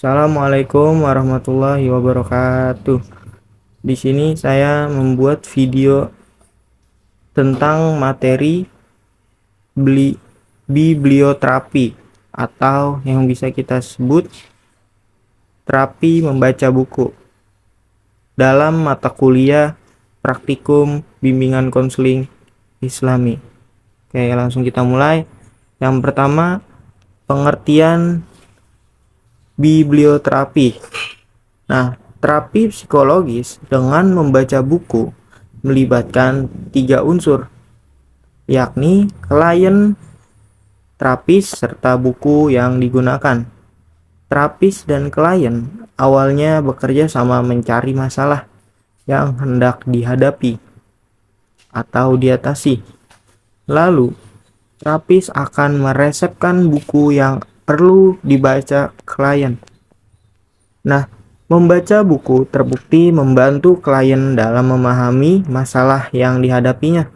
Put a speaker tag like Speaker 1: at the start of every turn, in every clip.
Speaker 1: Assalamualaikum warahmatullahi wabarakatuh. Di sini saya membuat video tentang materi biblioterapi atau yang bisa kita sebut terapi membaca buku dalam mata kuliah praktikum bimbingan konseling Islami. Oke, langsung kita mulai. Yang pertama, pengertian biblioterapi. Nah, terapi psikologis dengan membaca buku melibatkan 3 unsur, yakni klien, terapis, serta buku yang digunakan. Terapis dan klien awalnya bekerja sama mencari masalah yang hendak dihadapi atau diatasi. Lalu, terapis akan meresepkan buku yang perlu dibaca klien. Nah, membaca buku terbukti membantu klien dalam memahami masalah yang dihadapinya.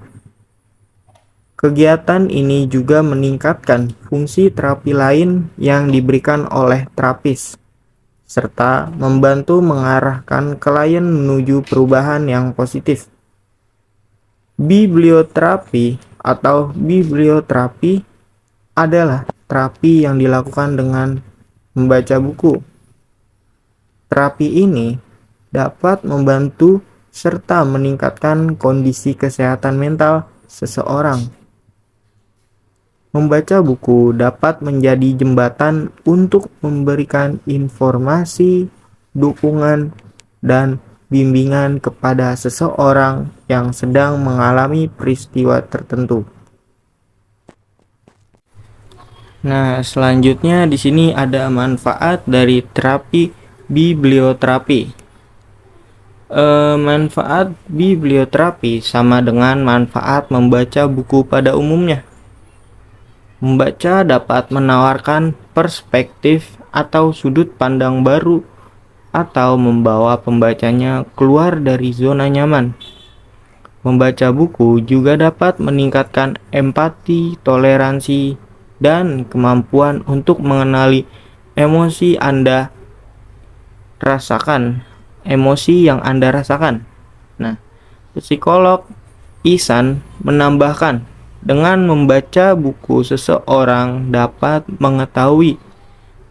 Speaker 1: Kegiatan ini juga meningkatkan fungsi terapi lain yang diberikan oleh terapis, serta membantu mengarahkan klien menuju perubahan yang positif. Biblioterapi atau biblioterapi adalah terapi yang dilakukan dengan membaca buku. Terapi ini dapat membantu serta meningkatkan kondisi kesehatan mental seseorang. Membaca buku dapat menjadi jembatan untuk memberikan informasi, dukungan, dan bimbingan kepada seseorang yang sedang mengalami peristiwa tertentu. Nah, selanjutnya di sini ada manfaat dari terapi biblioterapi. Manfaat biblioterapi sama dengan manfaat membaca buku pada umumnya. Membaca dapat menawarkan perspektif atau sudut pandang baru atau membawa pembacanya keluar dari zona nyaman. Membaca buku juga dapat meningkatkan empati, toleransi, dan kemampuan untuk mengenali emosi yang Anda rasakan. Nah, psikolog Ihsan menambahkan, dengan membaca buku seseorang dapat mengetahui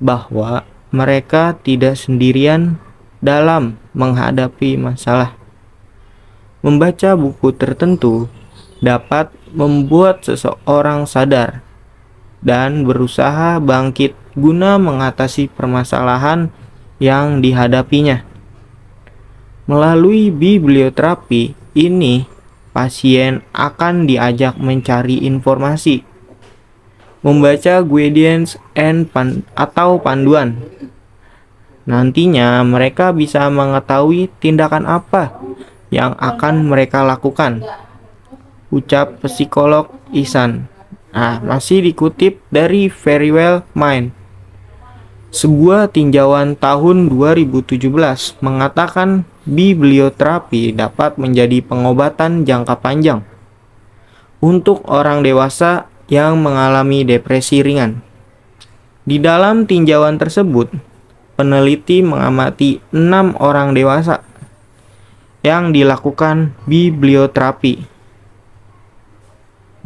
Speaker 1: bahwa mereka tidak sendirian dalam menghadapi masalah. Membaca buku tertentu dapat membuat seseorang sadar dan berusaha bangkit guna mengatasi permasalahan yang dihadapinya. Melalui biblioterapi ini, pasien akan diajak mencari informasi, membaca guidance atau panduan. Nantinya mereka bisa mengetahui tindakan apa yang akan mereka lakukan, ucap psikolog Ihsan. Nah, masih dikutip dari Verywell Mind. Sebuah tinjauan tahun 2017 mengatakan biblioterapi dapat menjadi pengobatan jangka panjang untuk orang dewasa yang mengalami depresi ringan. Di dalam tinjauan tersebut, peneliti mengamati 6 orang dewasa yang dilakukan biblioterapi.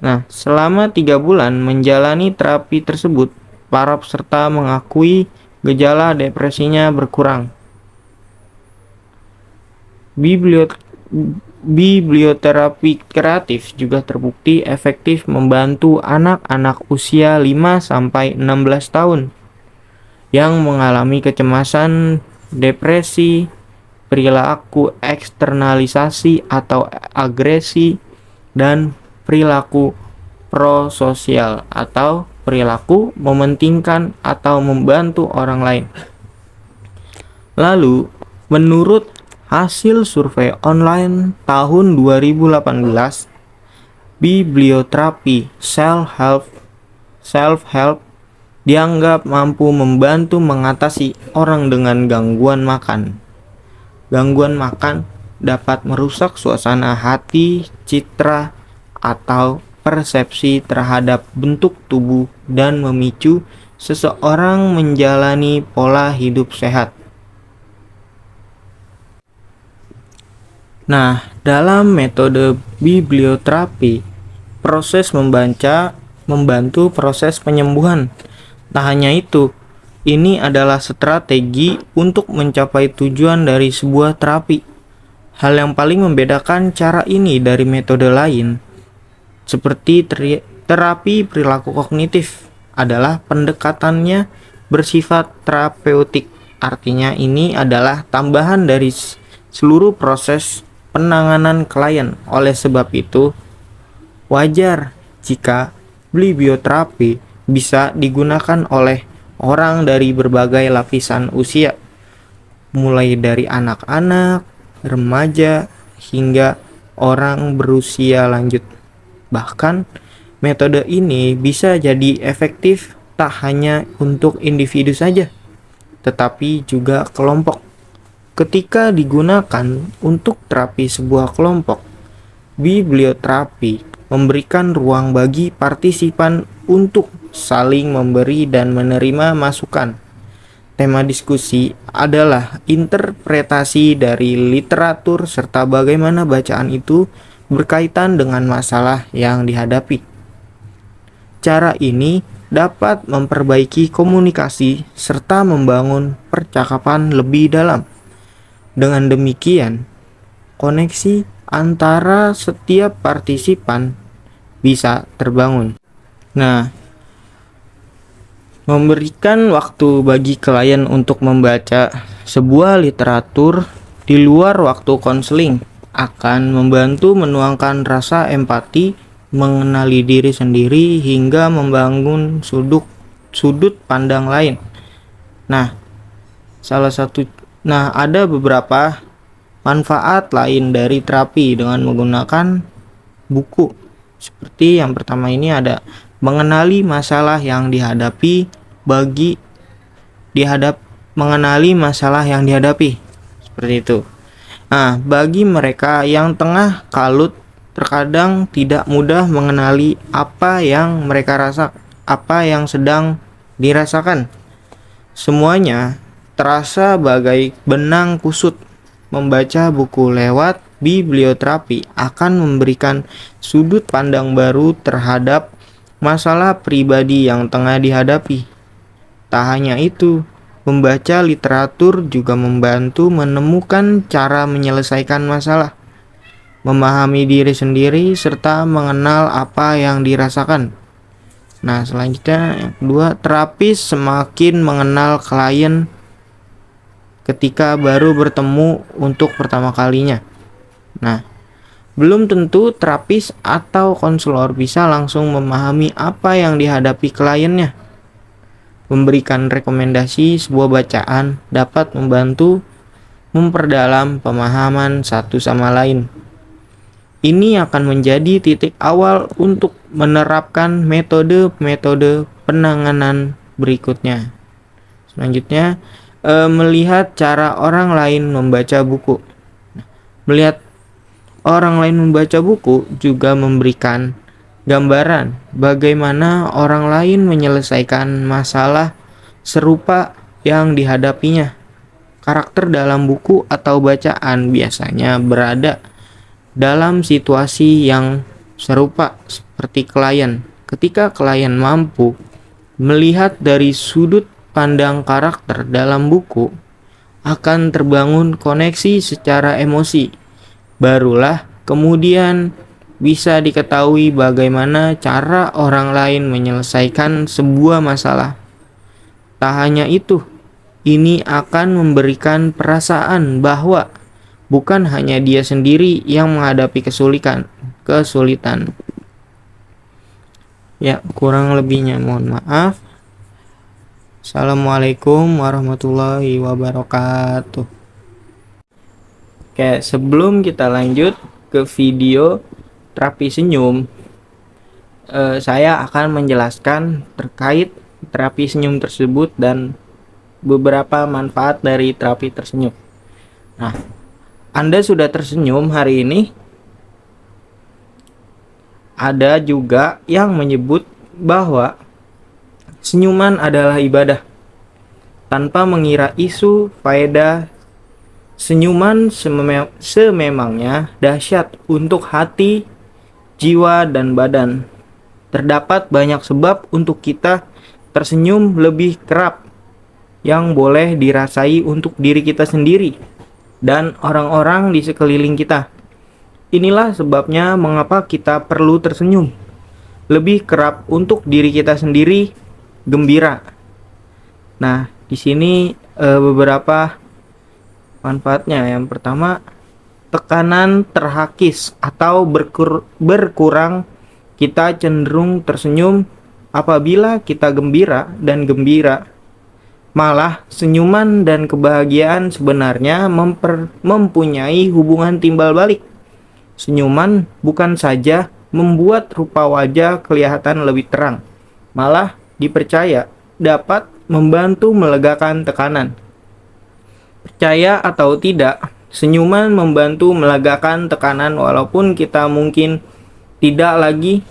Speaker 1: Nah, selama 3 bulan menjalani terapi tersebut, para peserta mengakui gejala depresinya berkurang. Biblioterapi kreatif juga terbukti efektif membantu anak-anak usia 5-16 tahun yang mengalami kecemasan, depresi, perilaku eksternalisasi atau agresi, dan perilaku prososial atau perilaku mementingkan atau membantu orang lain. Lalu, menurut hasil survei online tahun 2018, biblioterapi self-help dianggap mampu membantu mengatasi orang dengan gangguan makan. Gangguan makan dapat merusak suasana hati, citra, atau persepsi terhadap bentuk tubuh dan memicu seseorang menjalani pola hidup sehat. Nah, dalam metode biblioterapi, proses membantu proses penyembuhan. Tak hanya itu, ini adalah strategi untuk mencapai tujuan dari sebuah terapi. Hal yang paling membedakan cara ini dari metode lain, seperti terapi perilaku kognitif, adalah pendekatannya bersifat terapeutik. Artinya ini adalah tambahan dari seluruh proses penanganan klien. Oleh sebab itu, wajar jika biblioterapi bisa digunakan oleh orang dari berbagai lapisan usia, mulai dari anak-anak, remaja, hingga orang berusia lanjut. Bahkan, metode ini bisa jadi efektif tak hanya untuk individu saja, tetapi juga kelompok. Ketika digunakan untuk terapi sebuah kelompok, biblioterapi memberikan ruang bagi partisipan untuk saling memberi dan menerima masukan. Tema diskusi adalah interpretasi dari literatur serta bagaimana bacaan itu berkaitan dengan masalah yang dihadapi. Cara ini dapat memperbaiki komunikasi serta membangun percakapan lebih dalam. Dengan demikian, koneksi antara setiap partisipan bisa terbangun. Nah, memberikan waktu bagi klien untuk membaca sebuah literatur di luar waktu konseling akan membantu menuangkan rasa empati, mengenali diri sendiri, hingga membangun sudut pandang lain. Nah, ada beberapa manfaat lain dari terapi dengan menggunakan buku. Seperti yang pertama ini ada mengenali masalah yang dihadapi seperti itu. Nah, bagi mereka yang tengah kalut, terkadang tidak mudah mengenali apa yang sedang dirasakan. Semuanya terasa bagai benang kusut. Membaca buku lewat biblioterapi akan memberikan sudut pandang baru terhadap masalah pribadi yang tengah dihadapi. Tak hanya itu, membaca literatur juga membantu menemukan cara menyelesaikan masalah, memahami diri sendiri, serta mengenal apa yang dirasakan. Nah, selanjutnya yang kedua, terapis semakin mengenal klien ketika baru bertemu untuk pertama kalinya. Nah, belum tentu terapis atau konselor bisa langsung memahami apa yang dihadapi kliennya. Memberikan rekomendasi sebuah bacaan dapat membantu memperdalam pemahaman satu sama lain. Ini akan menjadi titik awal untuk menerapkan metode-metode penanganan berikutnya. Selanjutnya, melihat cara orang lain membaca buku. Melihat orang lain membaca buku juga memberikan gambaran bagaimana orang lain menyelesaikan masalah serupa yang dihadapinya. Karakter dalam buku atau bacaan biasanya berada dalam situasi yang serupa seperti klien. Ketika klien mampu melihat dari sudut pandang karakter dalam buku, akan terbangun koneksi secara emosi. Barulah kemudian bisa diketahui bagaimana cara orang lain menyelesaikan sebuah masalah. Tak hanya itu, ini akan memberikan perasaan bahwa bukan hanya dia sendiri yang menghadapi kesulitan. Ya, kurang lebihnya mohon maaf. Assalamualaikum warahmatullahi wabarakatuh. Oke, sebelum kita lanjut ke video terapi senyum, saya akan menjelaskan terkait terapi senyum tersebut dan beberapa manfaat dari terapi tersenyum. Nah, Anda sudah tersenyum hari ini? Ada juga yang menyebut bahwa Senyuman adalah ibadah. Tanpa mengira isu, faedah, senyuman sememangnya dahsyat untuk hati, jiwa, dan badan. Terdapat banyak sebab untuk kita tersenyum lebih kerap yang boleh dirasai untuk diri kita sendiri dan orang-orang di sekeliling kita. Inilah sebabnya mengapa kita perlu tersenyum lebih kerap untuk diri kita sendiri, gembira. Nah, di sini beberapa manfaatnya. Yang pertama, tekanan terhakis atau berkurang. Kita cenderung tersenyum apabila kita gembira dan gembira. Malah, senyuman dan kebahagiaan sebenarnya mempunyai hubungan timbal balik. Senyuman bukan saja membuat rupa wajah kelihatan lebih terang, malah dipercaya dapat membantu melegakan tekanan. Percaya atau tidak, senyuman membantu melegakan tekanan walaupun kita mungkin tidak lagi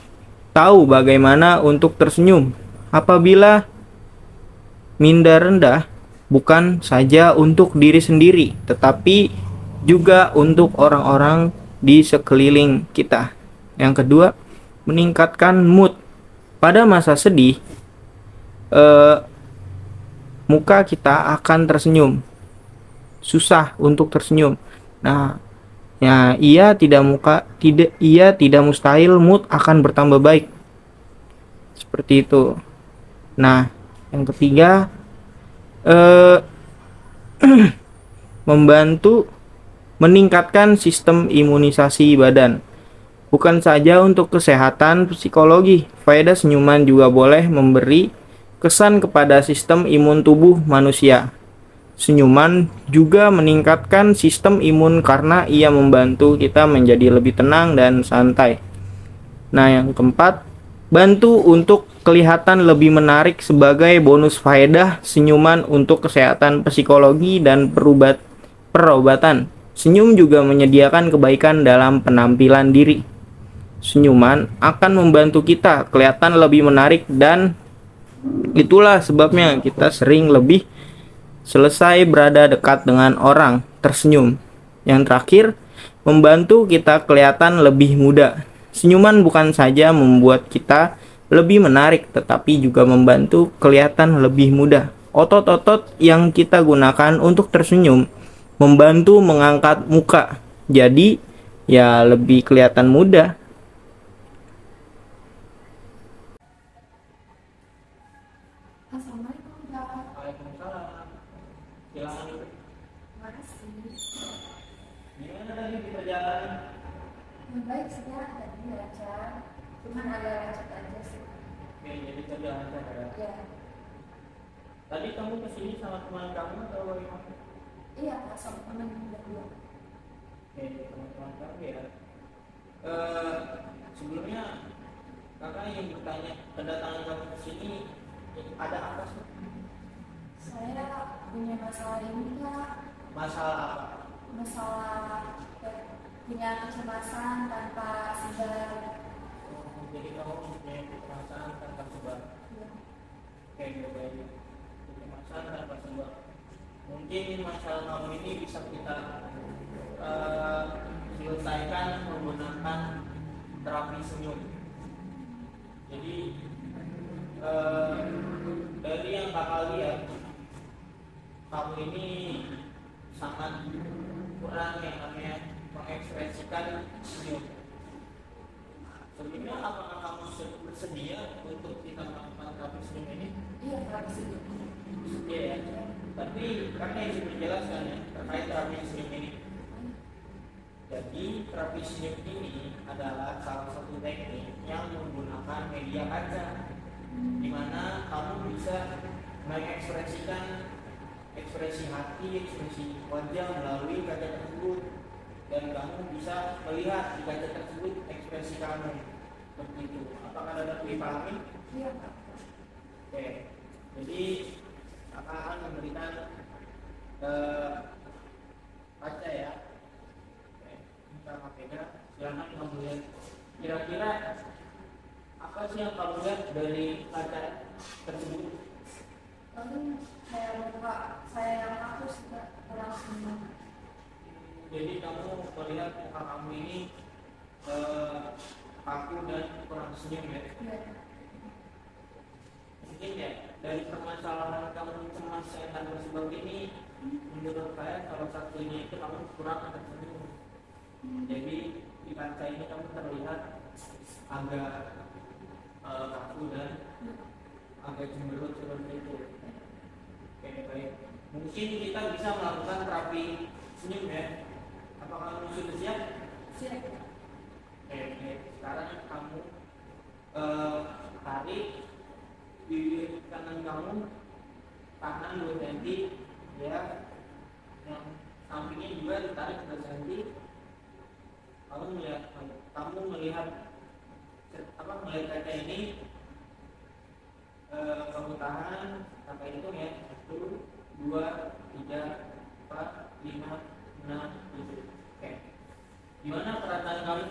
Speaker 1: tahu bagaimana untuk tersenyum. Apabila minda rendah, bukan saja untuk diri sendiri, tetapi juga untuk orang-orang di sekeliling kita. Yang kedua, meningkatkan mood. Pada masa sedih, muka kita akan tersenyum. Susah untuk tersenyum. Nah, ya ia tidak mustahil mood akan bertambah baik. Seperti itu. Nah, yang ketiga, membantu meningkatkan sistem imunisasi badan. Bukan saja untuk kesehatan psikologi, faedah senyuman juga boleh memberi kesan kepada sistem imun tubuh manusia. Senyuman juga meningkatkan sistem imun karena ia membantu kita menjadi lebih tenang dan santai. Nah, yang keempat, bantu untuk kelihatan lebih menarik sebagai bonus faedah senyuman untuk kesehatan psikologi dan perobatan. Senyum juga menyediakan kebaikan dalam penampilan diri. Senyuman akan membantu kita kelihatan lebih menarik dan itulah sebabnya kita sering lebih selesai berada dekat dengan orang tersenyum. Yang terakhir, membantu kita kelihatan lebih muda. Senyuman bukan saja membuat kita lebih menarik, tetapi juga membantu kelihatan lebih muda. Otot-otot yang kita gunakan untuk tersenyum membantu mengangkat muka. Jadi, ya lebih kelihatan muda.
Speaker 2: Assalamualaikum Kak.
Speaker 1: Waalaikumsalam. Silakan.
Speaker 2: Makasih.
Speaker 1: Gimana tadi di perjalanan?
Speaker 2: Baik sih Kak, tadi lancar. Cuman agak macet aja sih.
Speaker 1: Oke, jadi perjalanan ya.
Speaker 2: Ya,
Speaker 1: Tadi kamu kesini sama teman kamu atau bagaimana?
Speaker 2: iya Kak, sama temen berdua.
Speaker 1: Oke, teman-teman kamu ya. Sebelumnya kakak ingin bertanya, kedatangan kamu ke sini ada apa sih?
Speaker 2: Saya punya masalah ini Kak,
Speaker 1: Masalah apa?
Speaker 2: masalah punya kecemasan tanpa sebab.
Speaker 1: Jadi kamu mempunyai kecemasan tanpa sebab.
Speaker 2: Ya.
Speaker 1: Oke, baik. Kecemasan tanpa sebab. Mungkin masalah kamu ini bisa kita selesaikan menggunakan terapi senyum. Jadi dari yang kakak lihat, kamu ini sangat kurang yang namanya mengekspresikan senyum. Sebelumnya apakah kamu bersedia untuk kita melakukan terapi senyum ini?
Speaker 2: Iya Kak, sih.
Speaker 1: Iya ya. Tapi karena yang dijelaskan ya terkait terapi senyum ini. Jadi terapi senyum ini adalah salah satu teknik yang menggunakan media kaca, di mana kamu bisa mengekspresikan ekspresi hati, ekspresi wajah melalui kaca tersebut, dan kamu bisa melihat di kaca tersebut ekspresi kamu seperti itu. Apakah dapat dipahami?
Speaker 2: Iya Kak.
Speaker 1: Oke. Jadi akan memberikan kaca ya. Oke. Kita makanya silakan kamu lihat. Kira-kira apa sih yang kamu lihat dari kaca tersebut?
Speaker 2: Lalu saya lupa, saya yang hapus juga kurang senyum.
Speaker 1: Jadi kamu melihat muka kamu ini kaku dan kurang senyum ya?
Speaker 2: Iya.
Speaker 1: Mungkin ya dari permasalahan kamu cemas yang tersebut ini, menurut saya salah satunya itu kamu kurang tersenyum. Jadi di kaca ini kamu terlihat agak kaku dan agak cemberut seperti itu. Oke, baik. Mungkin kita bisa melakukan terapi senyum ya. Apakah kamu sudah siap?
Speaker 2: Siap.
Speaker 1: Oke. Sekarang kamu tarik bibir kanan kamu, kanan 2 cm ya. Yang sampingnya juga ditarik 2 cm. Kamu melihat melihat kaca ini, kamu tahan sampai hitung ya. 1, 2, 3, 4, 5, 6, 7. Oke. Gimana perasaan kamu?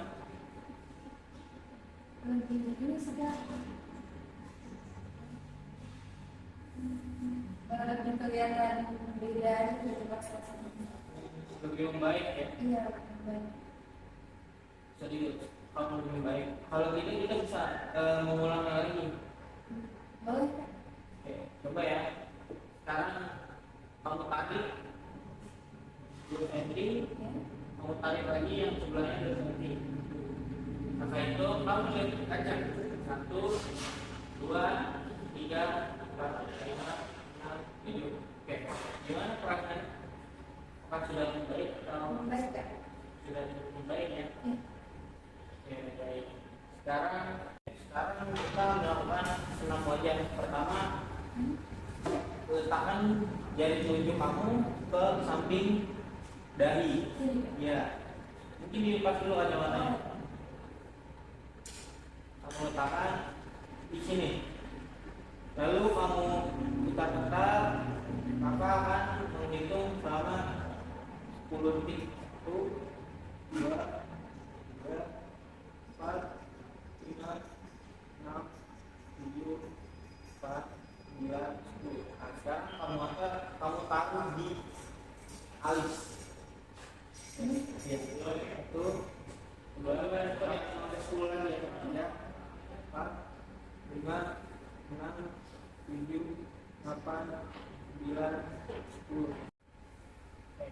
Speaker 2: Ini sudah lebih kelihatan beda aja dari pas
Speaker 1: Lebih membaik ya?
Speaker 2: Iya, baik.
Speaker 1: Serius, kamu lebih membaik. Kalau gitu kita bisa mengulang lagi.
Speaker 2: Boleh.
Speaker 1: Oke, coba ya. Sekarang kamu tarik 2 cm,
Speaker 2: Ya.
Speaker 1: kamu tarik lagi yang sebelahnya 2 cm. Maka itu kamu lihat kaca. 1, 2, 3, 4, 5, 6, 7. Oke, gimana perasaan? Apakah sudah membaik atau
Speaker 2: Baik, Kak.
Speaker 1: sudah membaik ya?
Speaker 2: Ya.
Speaker 1: Oke, baik. Sekarang kita melakukan senam wajah. Pertama, letakkan jari telunjuk kamu ke samping dahi. Ya, mungkin dilipat dulu kacamatanya. Kamu letakkan di sini. Lalu kamu putar-putar, maka akan menghitung selama 10 detik. 1, 2, 3, 4, 5, 6, 7, 8, 9, 10. Nah, sekarang kamu taruh di alis. Ya, itu 2, 10 lagi ya. 4, 5, 6, 7, 8, 9, 10.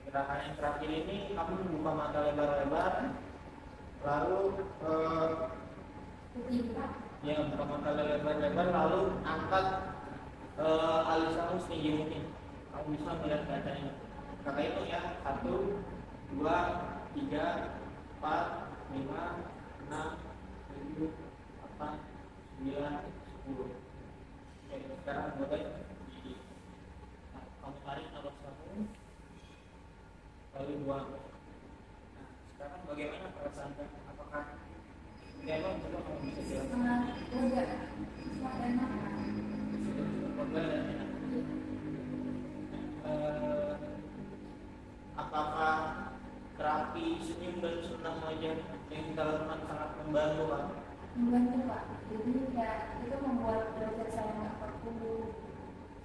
Speaker 1: Gerakan yang terakhir ini kamu membuka mata lebar-lebar, lalu ya buka mata lebar-lebar, lalu angkat alis kamu setinggi mungkin. Kamu bisa melihat kacanya. Kakak itu ya 1, 2, 3, 4, 5, 6, 7, 8, 9, 10. Oke, sekarang boleh kamu tarik nafas kamu, lalu buang. Nah, sekarang bagaimana perasaan kamu? Apakah coba kamu bisa jelaskan?
Speaker 2: Lega, enak.
Speaker 1: Sudah lega dan enak. Apakah terapi senyum dan senam wajah yang kita lakukan sangat membantu, Pak?
Speaker 2: Membantu, Pak. Jadi ya itu membuat belajar saya nggak perlu.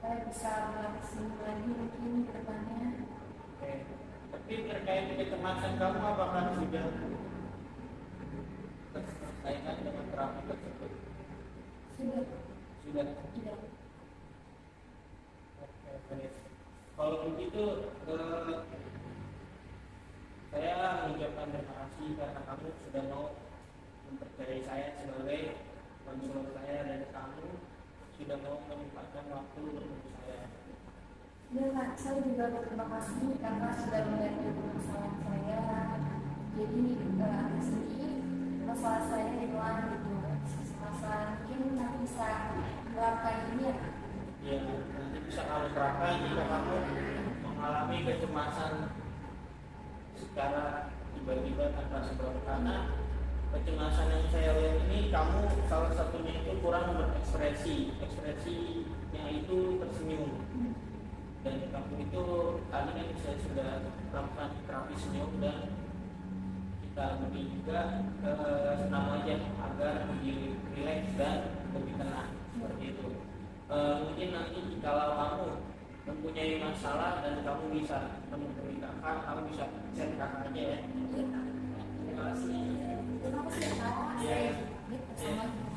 Speaker 2: Saya bisa berlatih senyum lagi mungkin ke depannya.
Speaker 1: Oke. Tapi terkait kecemasan kamu, apakah sudah terkaitan dengan terapi tersebut?
Speaker 2: Sudah.
Speaker 1: Sudah.
Speaker 2: Tidak.
Speaker 1: Oke, baik. Kalau begitu, saya mengucapkan terima kasih karena kamu sudah mau mempercayai saya sebagai konselor saya, dan kamu sudah mau menyempatkan waktu untuk saya.
Speaker 2: Ya, Kak, saya juga berterima kasih karena sudah membantu permasalahan saya. Jadi habis ini masalah saya hilang gitu. Masalah mungkin nanti bisa menerapkan ini ya.
Speaker 1: Ya, nanti bisa kamu terapkan jika kamu mengalami kecemasan secara tiba-tiba tanpa sebab. Karena kecemasan yang saya lihat ini, kamu salah satunya itu kurang ekspresinya itu tersenyum. Dan kamu itu tadi kan saya sudah lakukan terapi senyum, dan kita beri juga senam aja agar lebih rileks dan lebih tenang seperti itu. Mungkin nanti kalau kamu mempunyai masalah dan kamu bisa menemui kakak, kamu bisa chat kakak aja ya.
Speaker 2: Iya, Kak.
Speaker 1: Terima kasih.
Speaker 2: Terima kasih ya, Kak.
Speaker 1: Iya.
Speaker 2: Saya bersama